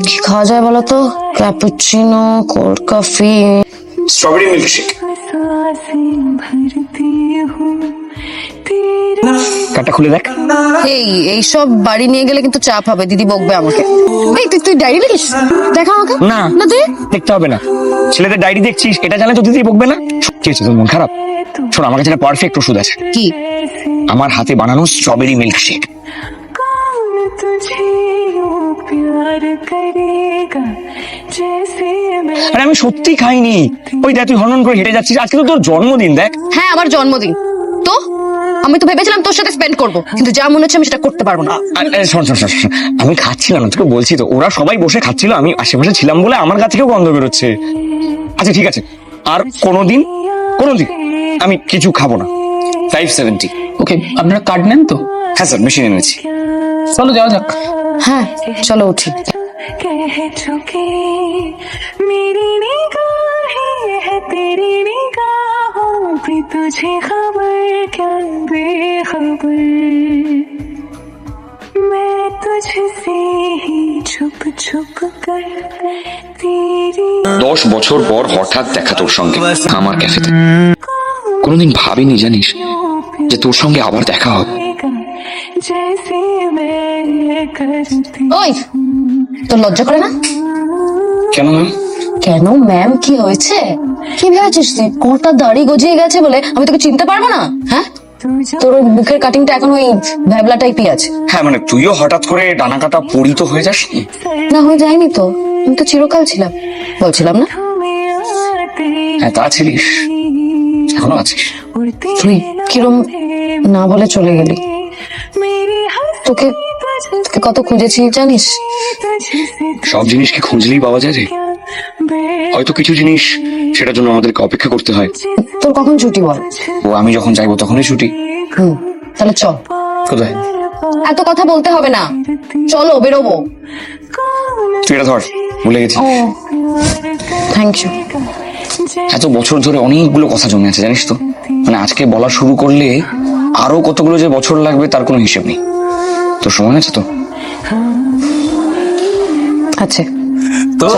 কি খাওয়া যায় বলো তো? Cappuccino, cold coffee, strawberry milkshake. কার্ডটা খুলে দেখ। এইসব বাড়ি নিয়ে গেলে কিন্তু চাপ হবে, দিদি বকবে আমাকে। এই তুই ডায়েরি লিখিস? দেখা আমাকে। না না তুই দেখতে হবে না, ছেলেদের ডায়েরি দেখছিস, এটা জানলে তো দিদি বকবে না। কি হয়েছে, তোর মন খারাপ? শোন, আমার কাছে একটা পারফেক্ট ওষুধ আছে। কি? আমার হাতে বানানো স্ট্রবেরি মিল্কশেক। আরে আমি সত্যি খাইনি। ওই দেখ, তুই হনন করে হেঁটে যাচ্ছিস, আজকে তো তোর জন্মদিন। দেখ। হ্যাঁ, আমার জন্মদিন। তো আমি তো ভেবেছিলাম তোর সাথে স্পেন্ড করব, কিন্তু যা মনে হচ্ছে আমি সেটা করতে পারবো না। শোন শোন শোন শোন, আমি খাচ্ছিলাম না, তোকে বলছি তো, ওরা সবাই বসে খাচ্ছিল, আমি আশেপাশে ছিলাম বলে আমার কাছ থেকেও গন্ধ বেরোচ্ছে। আচ্ছা ঠিক আছে, আর কোনোদিন আমি কিছু খাবো না। 570। ওকে, আপনারা কার্ড নেন তো? হ্যাঁ স্যার, মেশিন এনেছি। চলো যাওয়া যাক। হ্যাঁ চলো উঠি। कह चुकी मेरी निगाहें है तेरी निगाहों पे, तुझे खबर क्या बेखबर, मैं तुझसे ही छुप छुप कर तेरी। 10 বছর পর হঠাৎ দেখা তোর সঙ্গে আমার ক্যাফেতে। কোনোদিন ভাবিনি জানিস যে তোর সঙ্গে আবার দেখা হবে। जैसे मैं करती। ওই, তোর লজ্জা করে না? কেন ম্যাম? কেন ম্যাম, কি হয়েছে? কি ভেবেছিস তুই কটা দাড়ি গজিয়ে গেছে বলে আমি তোকে চিনতে পারবো না? হ্যাঁ, তোর ওই মুখের কাটিংটা এখন ওই ভ্যাবলা টাইপই আছে। হ্যাঁ মানে তুইও হঠাৎ করে ডানা কাটা পরিত হয়ে যাস। না, হয়ে যায়নি তো, আমি তো চিরকাল ছিলাম, বলছিলাম না? হ্যাঁ তা ছিলিস, এখনো আছিস। তুই কিরম না বলে চলে গেলি। তোকে তোকে কত খুঁজেছি জানিস? সব জিনিস কি খুঁজলেই পাওয়া যায় রে? হয়তো কিছু জিনিস সেটার জন্য আমাদেরকে অপেক্ষা করতে হয়। তোর কখন ছুটি বল? ও আমি যখন চাইবো তখনই ছুটি। তাহলে চল। কোথায়? এত কথা বলতে হবে না, চলো বেরোবো। তুই এটা ধর, ভুলে গেছি। Thank you. এত বছর ধরে অনেকগুলো কথা জমে আছে জানিস তো, মানে আজকে বলা শুরু করলে আরো কতগুলো যে বছর লাগবে তার কোনো হিসেব নেই। তো সময় আছে তো? আছে তো